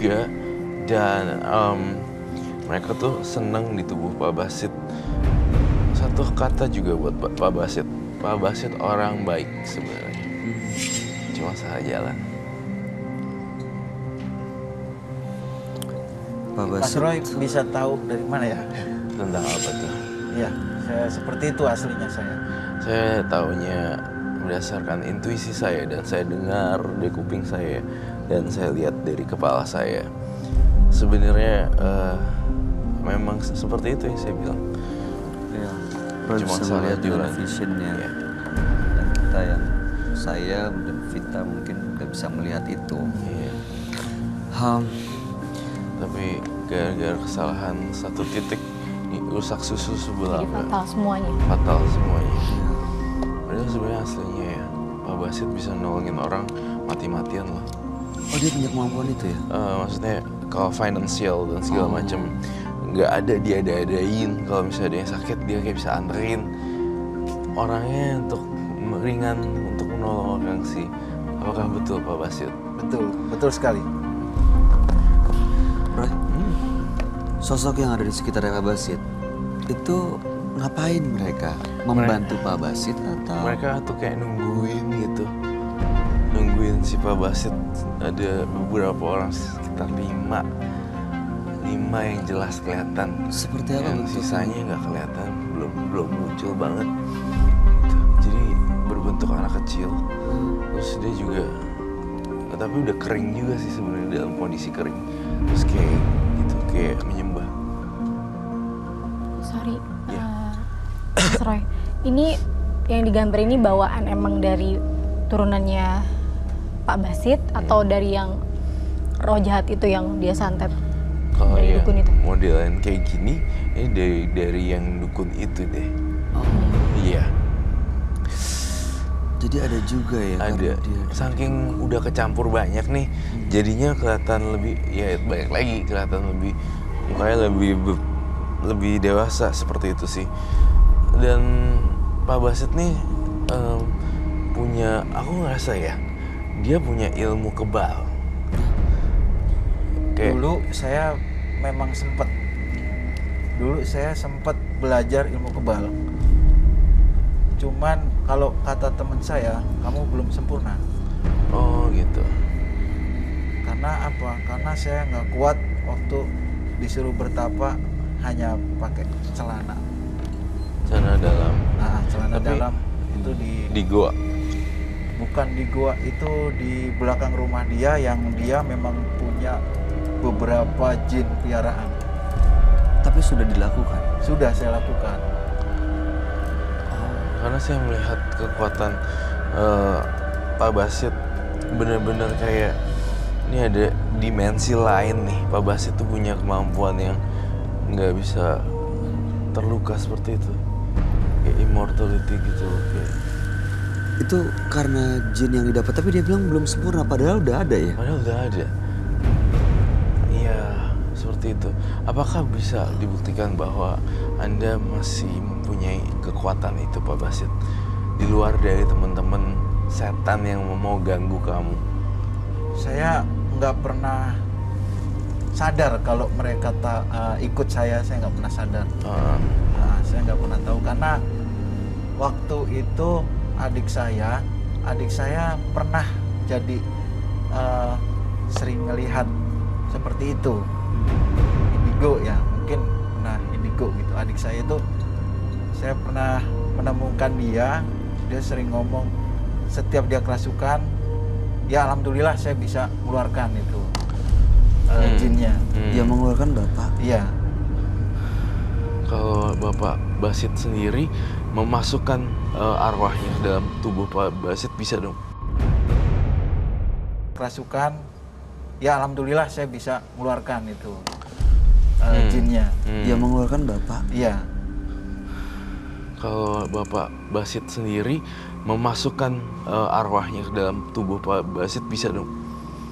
juga dan mereka tuh seneng di tubuh Pak Basit. Satu kata juga buat Pak Basit. Pak Basit orang baik sebenarnya. Cuma salah jalan. Pak Mas Basit, Roy bisa tahu dari mana ya? Tentang apa tuh? Iya, saya seperti itu aslinya saya. Saya taunya berdasarkan intuisi saya dan saya dengar dari kuping saya dan saya lihat dari kepala saya. Sebenarnya memang seperti itu yang saya bilang. ya, Roy Cuma bisa salah melihat dengan jalan. visionnya. Iya. Dan kita yang saya dan Vita mungkin nggak bisa melihat itu. Iya. Hmm, Tapi gara-gara kesalahan satu titik rusak susu sebelah Jadi fatal semuanya. fatal semuanya. Padahal sebenarnya aslinya ya Pak Basit bisa nolongin orang mati-matian loh. oh dia punya kemampuan itu ya? Maksudnya kalau financial dan segala macam nggak ada diada-adain. Kalau misalnya ada yang sakit dia kayak bisa anterin orangnya untuk ringan untuk menolong orang sih. Apakah betul Pak Basit? Betul, betul sekali. Roy, sosok yang ada di sekitar Pak Basit itu ngapain mereka? Membantu Pak Basit atau? Mereka tuh kayak nungguin gitu. Nungguin si Pak Basit. Ada beberapa orang sekitar 5 yang jelas kelihatan. Seperti apa Yang bentuknya? sisanya nggak kelihatan, belum muncul banget. Jadi berbentuk anak kecil. Terus dia juga, tapi udah kering juga sih sebenarnya dalam kondisi kering. Terus kayak gitu, kayak menyembah. Sorry, Iya. Mas Roy. Ini yang digambar ini bawaan emang dari turunannya Pak Basit atau dari yang roh jahat itu yang dia santet? Kalau Dari yang dukun itu? modelan kayak gini, ini dari yang dukun itu deh. Oh, Iya, jadi ada juga ya? ada. karena dia. Saking udah kecampur banyak nih, jadinya kelihatan lebih, ya banyak lagi kelihatan lebih, mukanya lebih dewasa seperti itu sih. Dan Pak Basit nih punya, aku ngerasa ya, dia punya ilmu kebal. Kayak Dulu saya memang sempat belajar ilmu kebal. Cuman kalau kata teman saya, kamu belum sempurna. oh gitu. Karena apa? Karena saya nggak kuat waktu disuruh bertapa hanya pakai celana. Celana dalam Nah, celana Tapi dalam itu di goa. bukan di gua, itu di belakang rumah dia yang dia memang punya beberapa jin piaraan. Tapi sudah dilakukan. Sudah saya lakukan. Karena saya melihat kekuatan Pak Basit bener-bener kayak ini ada dimensi lain nih. Pak Basit tuh punya kemampuan yang nggak bisa terluka seperti itu, kayak immortality gitu loh, kayak. Itu karena jin yang didapat, tapi dia bilang belum sempurna, padahal udah ada ya? Padahal udah ada. Iya, seperti itu. Apakah bisa dibuktikan bahwa Anda masih mempunyai kekuatan itu, Pak Basit? Di luar dari teman-teman setan yang mau ganggu kamu. Saya nggak pernah sadar kalau mereka ikut saya nggak pernah sadar. Heeh. Nah, saya nggak pernah tahu karena waktu itu adik saya pernah jadi sering melihat seperti itu, indigo ya, mungkin nah indigo gitu. Adik saya itu saya pernah menemukan dia sering ngomong setiap dia kerasukan, ya alhamdulillah saya bisa mengeluarkan itu jinnya. Dia mengeluarkan Bapak. Iya. Kalau Bapak Basit sendiri memasukkan arwahnya dalam tubuh Pak Basit bisa dong? Kerasukan, ya alhamdulillah saya bisa mengeluarkan itu jinnya. Dia mengeluarkan Bapak. Iya. Kalau Bapak Basit sendiri memasukkan arwahnya ke dalam tubuh Pak Basit bisa dong?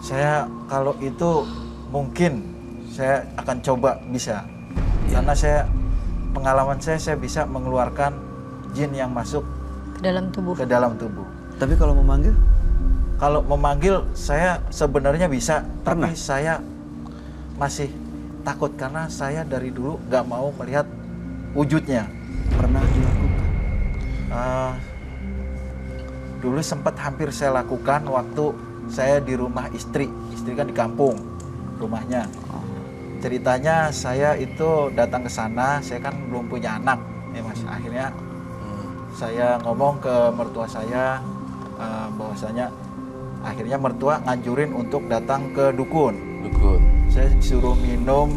Saya kalau itu mungkin saya akan coba bisa. Karena pengalaman saya bisa mengeluarkan jin yang masuk Ke dalam tubuh. ke dalam tubuh. Tapi kalau memanggil? Kalau memanggil saya sebenarnya bisa, Pernah? tapi saya masih takut karena saya dari dulu nggak mau melihat wujudnya. Pernah dilakukan? Eh, dulu sempat hampir saya lakukan waktu saya di rumah istri kan di kampung rumahnya. Ceritanya saya itu datang ke sana, saya kan belum punya anak, ya Mas. Akhirnya saya ngomong ke mertua saya bahwasanya akhirnya mertua nganjurin untuk datang ke dukun. Saya disuruh minum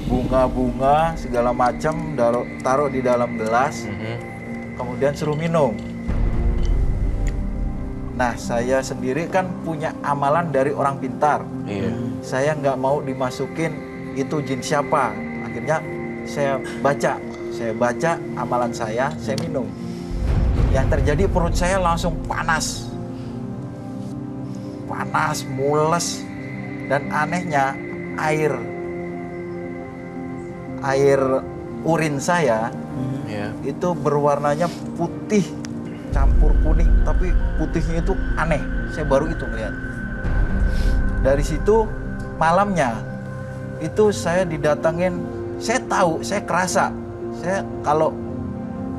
bunga-bunga segala macam, taruh di dalam gelas, kemudian suruh minum. Nah, saya sendiri kan punya amalan dari orang pintar. Iya. Saya nggak mau dimasukin itu jin siapa. Akhirnya saya baca amalan saya minum. Yang terjadi perut saya langsung panas, mules, dan anehnya air urin saya Iya. itu berwarnanya putih campur kuning, tapi putihnya itu aneh. Saya baru itu melihat. Dari situ malamnya itu saya didatangin, saya tahu, saya kerasa, saya kalau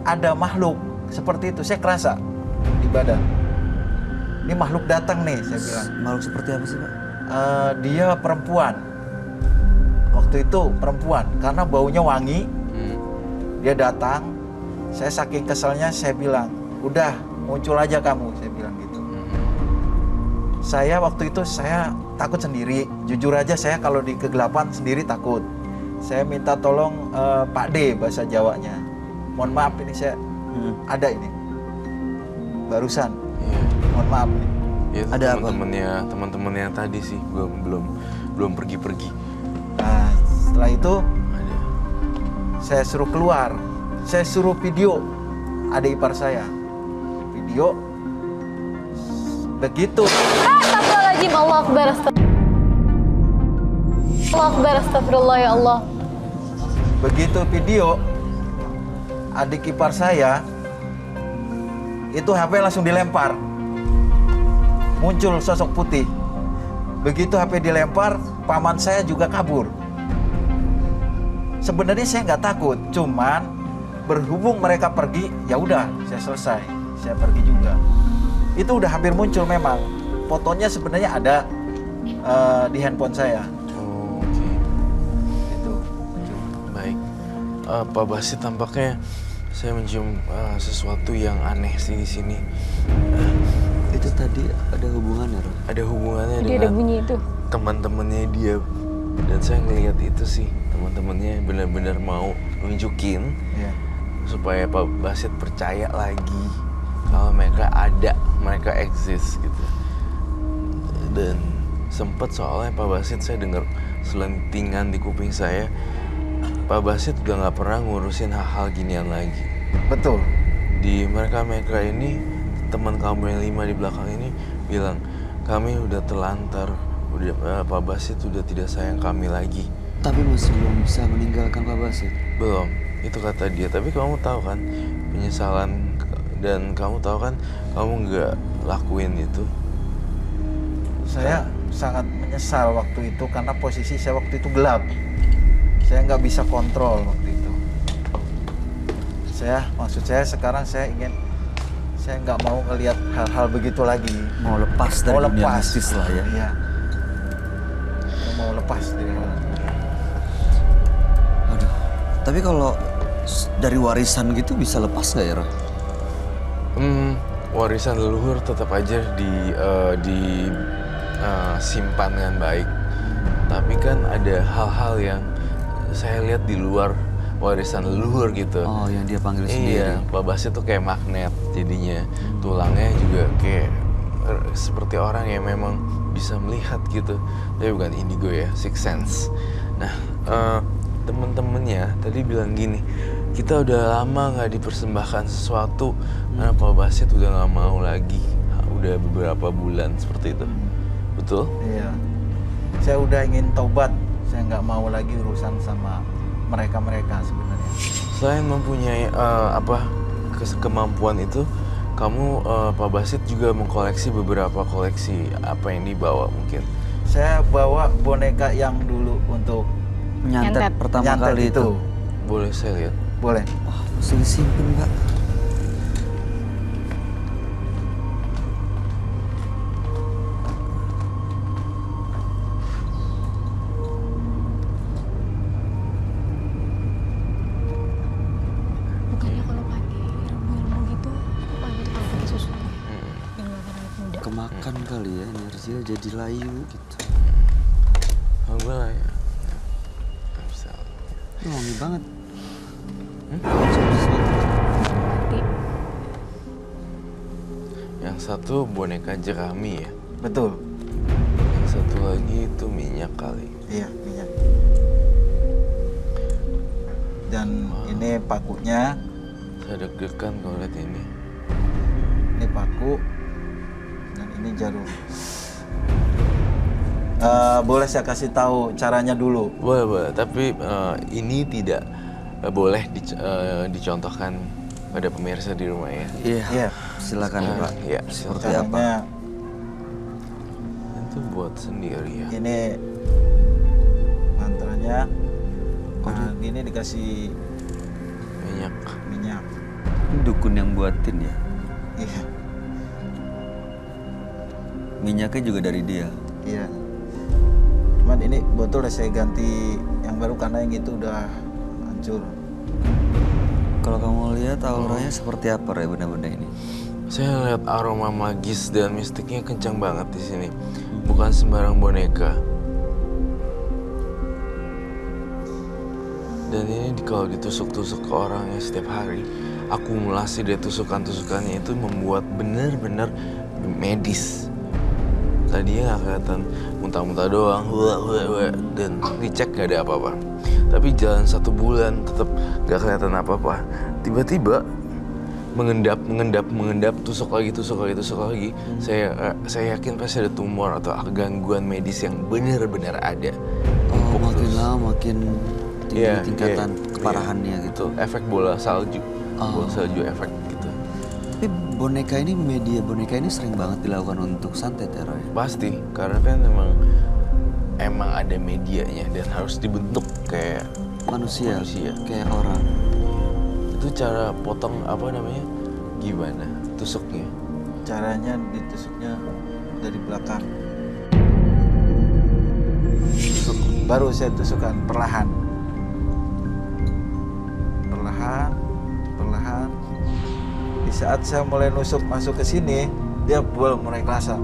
ada makhluk seperti itu saya kerasa di badan. Ini makhluk datang nih, saya bilang. Makhluk seperti apa sih Pak? Dia perempuan. Waktu itu perempuan karena baunya wangi. Dia datang, saya saking keselnya saya bilang, udah muncul aja kamu, saya bilang gitu. Saya waktu itu saya takut sendiri, jujur aja saya kalau di kegelapan sendiri takut. Saya minta tolong Pak D bahasa Jawanya. Mohon maaf ini saya ada ini barusan. Iya. Mohon maaf nih. Itu Ada apa? teman-temannya tadi sih belum pergi-pergi. Nah, setelah itu Ada. saya suruh keluar, saya suruh video adik ipar saya. Video begitu Astagfirullahaladzim, Allah Akbar, Allah Akbar, astagfirullah ya Allah. begitu video adik ipar saya itu HP langsung dilempar, muncul sosok putih. Begitu HP dilempar, paman saya juga kabur. Sebenarnya saya nggak takut, cuman berhubung mereka pergi, ya udah saya selesai, saya pergi juga. Itu udah hampir muncul memang. Fotonya sebenarnya ada di handphone saya. Oh, oke. Itu. Baik. Pak Basit, tampaknya saya mencium sesuatu yang aneh sih di sini. Itu tadi ada hubungannya, Roh? Ada hubungannya Jadi ada dengan bunyi itu. teman-temannya dia, dan saya ngelihat itu sih, teman-temannya benar-benar mau nunjukin Ya. supaya Pak Basit percaya lagi kalau mereka ada, mereka eksis gitu. Dan sempet soalnya Pak Basit, saya dengar selentingan di kuping saya, Pak Basit udah nggak pernah ngurusin hal-hal ginian lagi. Betul. Di mereka ini, teman kamu yang 5 di belakang ini bilang, kami udah terlantar, Pak Basit udah tidak sayang kami lagi. Tapi masih belum bisa meninggalkan Pak Basit. Belum, itu kata dia. Tapi kamu tahu kan penyesalan, dan kamu tahu kan kamu nggak lakuin itu. Saya sangat menyesal waktu itu karena posisi saya waktu itu gelap. Saya nggak bisa kontrol waktu itu. Maksud saya sekarang saya nggak mau ngelihat hal-hal begitu lagi. Mau lepas dari Mau dunia lepas. mistis lah ya. Iya. Saya mau lepas dari hal. Aduh. Tapi kalau dari warisan gitu bisa lepas nggak ya, Roh? Warisan leluhur tetap aja simpan dengan baik. Tapi kan ada hal-hal yang saya lihat di luar warisan leluhur gitu. Oh, yang dia panggil sendiri. Iya, Pak Basit tuh kayak magnet jadinya. Tulangnya juga kayak seperti orang yang memang bisa melihat gitu. Tapi bukan indigo ya, sixth sense. Nah, temen-temennya tadi bilang gini, kita udah lama nggak dipersembahkan sesuatu karena Pak Basit udah nggak mau lagi. Udah beberapa bulan seperti itu. Betul? Iya. Saya udah ingin taubat. Saya nggak mau lagi urusan sama mereka sebenarnya. Selain mempunyai kemampuan itu, kamu Pak Basit juga mengkoleksi beberapa koleksi apa yang dibawa mungkin. Saya bawa boneka yang dulu untuk Nyantet Nyantet. pertama nyantet kali itu. Boleh saya lihat? Boleh. Wah, mesti disimpan, Pak. Bukannya kalau pakai ilmu gitu, bukannya kalau pakai susu yang nggak pernah muda. Kemakan kali ya, energi jadi layu gitu. Oh, gue lah ya. Bisa. Ini wangi banget. Berarti Yang satu boneka jerami ya. Betul. Yang satu lagi itu minyak kali. Iya, minyak. Dan ini pakunya, Saya deg-degan kalau lihat ini. ini paku, dan ini jarum. Boleh saya kasih tahu caranya dulu? Boleh, boleh. Tapi ini tidak boleh dicontohkan pada pemirsa di rumah ya. Iya. Iya. Silakan, Pak. Iya, Seperti silakan. apa? Caranya Itu buat sendiri ya. ini mantranya. Nah, ini dikasih Minyak. minyak. Ini dukun yang buatin ya. Iya, Minyaknya juga dari dia. iya. Cuman ini botol udah saya ganti yang baru karena yang itu udah hancur. Kalau kamu lihat auranya seperti apa ya benda-benda ini? Saya lihat aroma magis dan mistiknya kencang banget di sini. Bukan sembarang boneka. Dan ini kalau ditusuk-tusuk ke orangnya setiap hari, akumulasi dari tusukan-tusukannya itu membuat benar-benar medis. Tadinya nggak kelihatan, muntah-muntah doang, dan dicek nggak ada apa-apa. Tapi jalan 1 bulan tetap nggak kelihatan apa-apa. Tiba-tiba mengendap, tusuk lagi. Saya yakin pasti ada tumor atau gangguan medis yang benar-benar ada. Oh, makin terus. lama makin tinggi Iya, tingkatan iya, keparahannya iya, gitu. betul. Efek bola salju, bola salju efek gitu. Tapi boneka ini sering banget dilakukan untuk santet ya, Roy? Pasti, karena kan emang ada medianya dan harus dibentuk kayak Manusia, Manusia. kayak orang. itu cara potong gimana tusuknya? Caranya ditusuknya dari belakang. Baru saya tusukkan perlahan. Perlahan. Di saat saya mulai nusuk masuk ke sini, dia mulai kerasa.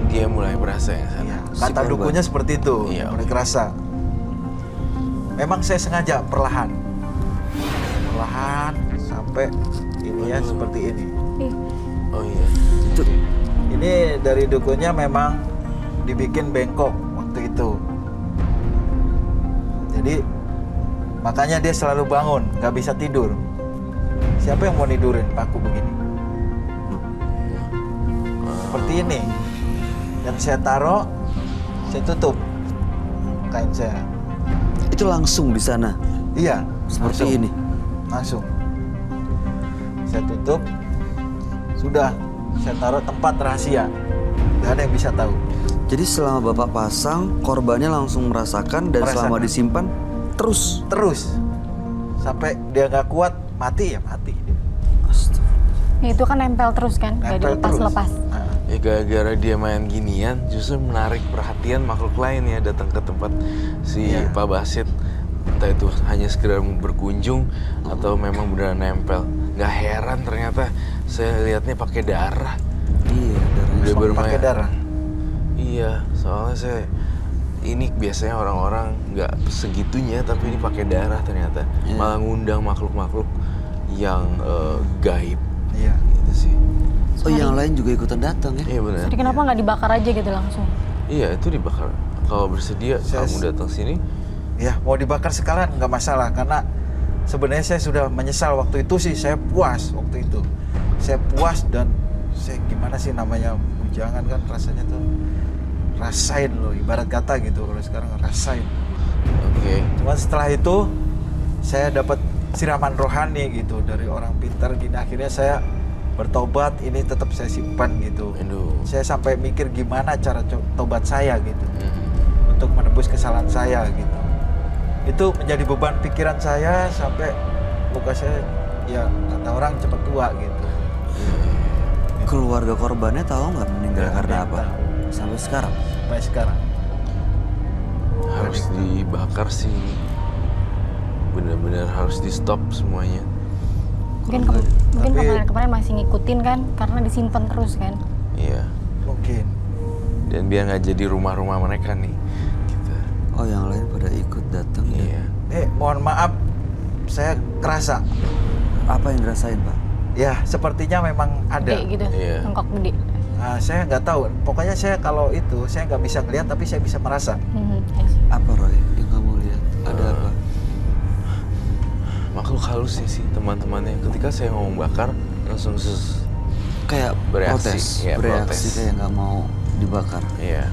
Dia mulai berasa yang sana. Iya, Si kata korban. dukunya seperti itu, Iya, mulai oke. kerasa. Memang saya sengaja perlahan sampai ininya seperti ini. ih, Oh iya. Itu Ini dari dukunya memang dibikin bengkok waktu itu. Jadi makanya dia selalu bangun, nggak bisa tidur. Siapa yang mau tidurin paku begini? Seperti ini. Dan saya taruh, saya tutup kain saya. itu langsung di sana. Iya, Seperti langsung. ini. Langsung. Saya tutup. Sudah, saya taruh tempat rahasia. Gak ada yang bisa tahu. Jadi selama Bapak pasang, korbannya langsung merasakan dan selama Merasakan. disimpan terus. Terus sampai dia nggak kuat, mati ya mati. Astagfirullah. itu kan nempel terus kan, nggak Nempel terus. dilepas-lepas. Nah, Ya gara-gara dia main ginian, justru menarik perhatian makhluk lain ya datang ke tempat si Iya. Pak Basit. Entah itu hanya sekedar berkunjung atau memang beneran nempel. Gak heran ternyata saya lihatnya pakai darah. Iya, darahnya Udah pakai bermain. darah. Iya, soalnya ini biasanya orang-orang nggak segitunya, tapi ini pakai darah ternyata. Iya. Malah ngundang makhluk-makhluk yang gaib. Iya. Gitu sih. Oh, yang lain juga ikutan datang ya? Iya benar. Jadi kenapa nggak dibakar aja gitu langsung? Iya, itu dibakar. Kalau bersedia Saya- kamu datang sini, Ya mau dibakar sekalian nggak masalah karena sebenarnya saya sudah menyesal waktu itu sih. Saya puas waktu itu. Saya puas dan saya gimana sih namanya bujangan kan rasanya tuh rasain loh ibarat kata gitu kalau sekarang rasain. oke. Cuman setelah itu saya dapat siraman rohani gitu dari orang pintar gini akhirnya saya bertobat, ini tetap saya simpan gitu. Aduh. Saya sampai mikir gimana cara tobat saya gitu, Hmm. untuk menebus kesalahan saya gitu. Itu menjadi beban pikiran saya sampai muka saya ya kata orang cepat tua gitu. Keluarga korbannya tahu nggak meninggal Nggak karena ada yang apa? tahu. Sampai sekarang. Sampai sekarang. Harus dibakar sih. Bener-bener harus di stop semuanya. Mungkin Kalau mungkin tapi- kemarin-kemarin masih ngikutin kan karena disimpan terus kan. Iya. Mungkin. Dan biar nggak jadi rumah-rumah mereka nih. Gitu. Oh, yang lain pada ikut datang. Iya. Mohon maaf, saya kerasa. Apa yang dirasain, Pak? Ya, sepertinya memang ada. Gede gitu, Iya. bengkok gede. Saya nggak tahu. Pokoknya saya kalau itu saya nggak bisa ngeliat, tapi saya bisa merasa. I see. Apa, Roy, yang kamu lihat? Ada apa? Makhluk halus sih teman-temannya. Ketika saya ngomong bakar, langsung Kayak Bereaksi. protes, Iya, bereaksi protes. kayak nggak mau dibakar. Iya.